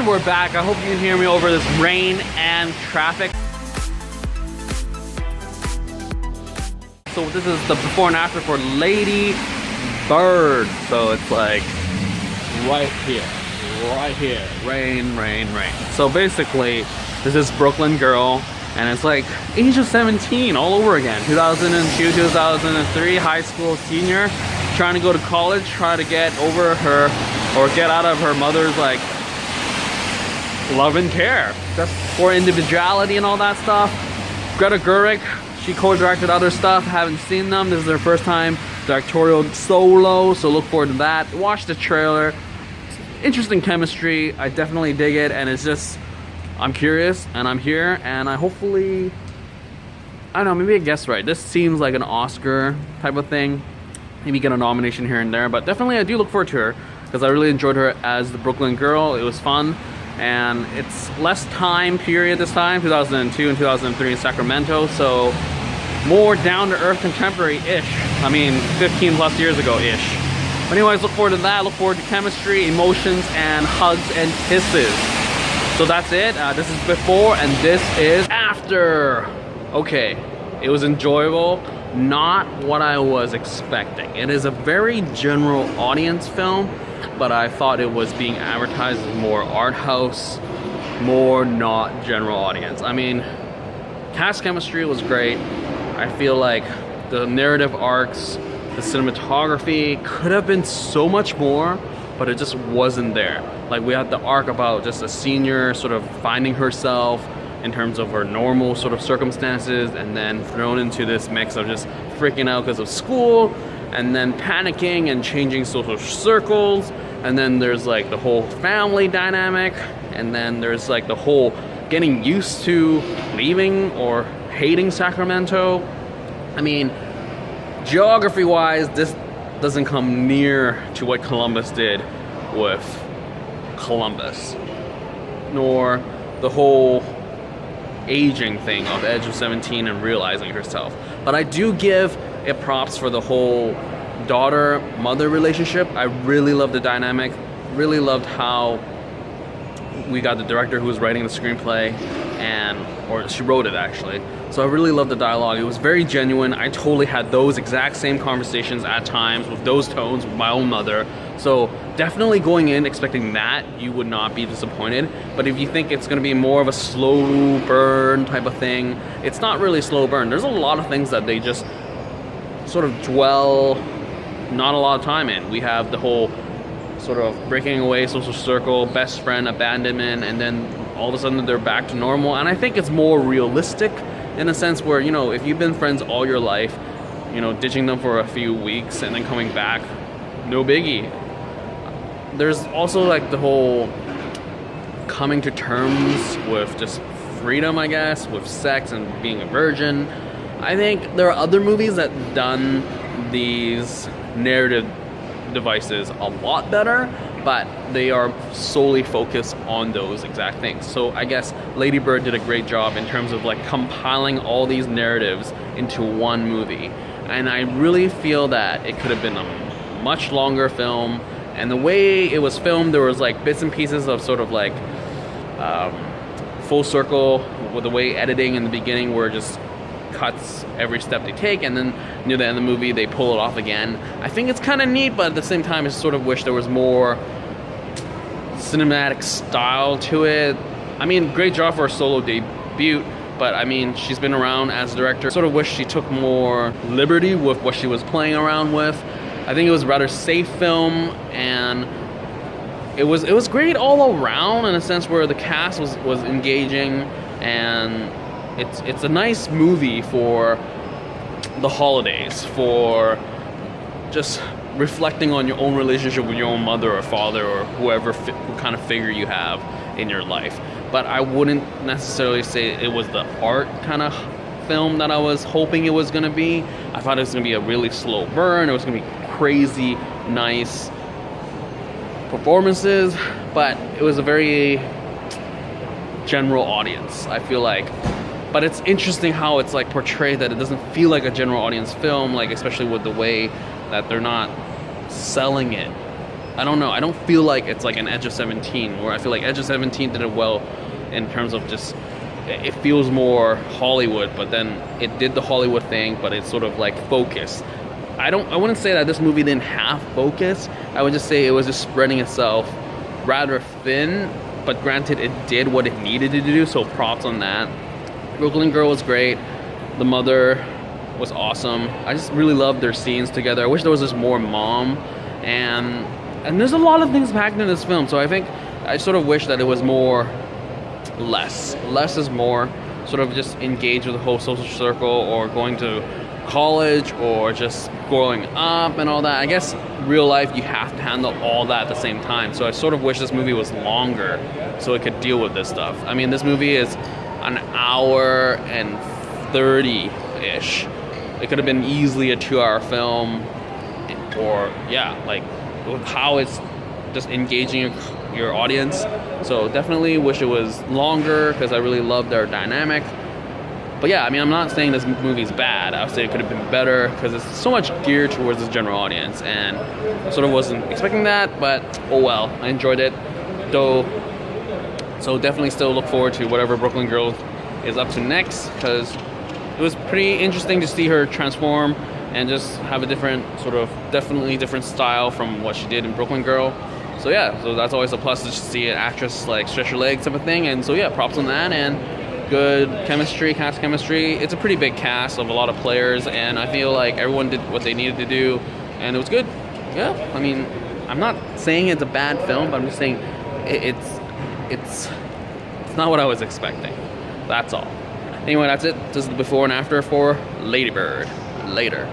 And we're back. I hope you can hear me over this rain and traffic. So this is the before and after for Lady Bird. So it's like right here, rain, rain, rain. So basically, this is Brooklyn girl, and it's like age of 17 all over again. 2002, 2003, high school senior, trying to go to college, try to get over her, or get out of her mother's like love and care. That's for individuality and all that stuff. Greta Gerwig, she co-directed other stuff, haven't seen them. This is their first time directorial solo, so look forward to that. Watch the trailer. Interesting chemistry, I definitely dig it, and it's just, I'm curious, and I'm here, and I hopefully, I don't know, maybe I guessed right. This seems like an Oscar type of thing. Maybe get a nomination here and there, but definitely I do look forward to her, because I really enjoyed her as the Brooklyn girl. It was fun, and it's less time period this time, 2002 and 2003 in Sacramento, so more down-to-earth contemporary-ish. I mean, 15 plus years ago-ish. But anyways, look forward to that. Look forward to chemistry, emotions, and hugs and kisses. So that's it. This is before, and this is after. Okay, it was enjoyable. Not what I was expecting. It is a very general audience film, but I thought it was being advertised as more art house, more not general audience. I mean, cast chemistry was great. I feel like the narrative arcs, the cinematography could have been so much more, but it just wasn't there. Like, we had the arc about just a senior sort of finding herself in terms of her normal sort of circumstances, and then thrown into this mix of just freaking out because of school, and then panicking and changing social circles, and then there's like the whole family dynamic, and then there's like the whole getting used to leaving or hating Sacramento. I mean, geography-wise, this doesn't come near to what Columbus did with Columbus, nor the whole aging thing of Edge of 17 and realizing herself. But I do give it props for the whole daughter-mother relationship. I really loved the dynamic, really loved how we got the director who was writing the screenplay, or she wrote it actually. So I really loved the dialogue. It was very genuine. I totally had those exact same conversations at times with those tones with my own mother. So definitely going in expecting that, you would not be disappointed. But if you think it's going to be more of a slow burn type of thing, it's not really slow burn. There's a lot of things that they just sort of dwell not a lot of time in. We have the whole sort of breaking away social circle, best friend, abandonment, and then all of a sudden they're back to normal. And I think it's more realistic in a sense where, you know, if you've been friends all your life, you know, ditching them for a few weeks and then coming back, no biggie. There's also like the whole coming to terms with just freedom, I guess, with sex and being a virgin. I think there are other movies that done these narrative devices a lot better, but they are solely focused on those exact things. So I guess Lady Bird did a great job in terms of like compiling all these narratives into one movie. And I really feel that it could have been a much longer film. And the way it was filmed, there was like bits and pieces of sort of like full circle with the way editing in the beginning were just cuts every step they take, and then near the end of the movie they pull it off again. I think it's kind of neat, but at the same time I sort of wish there was more cinematic style to it. I mean, great job for a solo debut, but I mean, she's been around as a director. Sort of wish she took more liberty with what she was playing around with. I think it was a rather safe film, and it was great all around in a sense where the cast was engaging, and it's a nice movie for the holidays, for just reflecting on your own relationship with your own mother or father or whoever what kind of figure you have in your life. But I wouldn't necessarily say it was the art kind of film that I was hoping it was going to be. I thought it was going to be a really slow burn. It was going to be crazy nice performances, but it was a very general audience, I feel like. But it's interesting how it's like portrayed that it doesn't feel like a general audience film, like especially with the way that they're not selling it I don't know. I don't feel like it's like an Edge of 17, where I feel like Edge of 17 did it well in terms of just, it feels more Hollywood, but then it did the Hollywood thing, but it's sort of like focused. I wouldn't say that this movie didn't have focus. I would just say it was just spreading itself rather thin, but granted it did what it needed to do, so props on that. Brooklyn Girl was great. The mother was awesome. I just really loved their scenes together. I wish there was just more mom, and there's a lot of things packed in this film, so I think I sort of wish that it was more less is more, sort of just engage with the whole social circle, or going to college, or just growing up and all that. I guess real life you have to handle all that at the same time, so I sort of wish this movie was longer so it could deal with this stuff. I mean, this movie is an hour and 30-ish. It could have been easily a 2-hour film, or yeah, like with how it's just engaging your audience. So definitely wish it was longer, because I really love their dynamic. But yeah, I mean, I'm not saying this movie's bad. I would say it could have been better, because it's so much geared towards this general audience, and I sort of wasn't expecting that, but oh well, I enjoyed it though. So definitely still look forward to whatever Brooklyn Girl is up to next, because it was pretty interesting to see her transform and just have a different sort of, definitely different style from what she did in Brooklyn Girl. So yeah, so that's always a plus to see an actress like stretch her legs type of thing. And so yeah, props on that, and good chemistry, cast chemistry. It's a pretty big cast of a lot of players, and I feel like everyone did what they needed to do, and it was good. Yeah, I mean, I'm not saying it's a bad film, but I'm just saying it's not what I was expecting. That's all. Anyway, that's it. This is the before and after for Lady Bird. Later.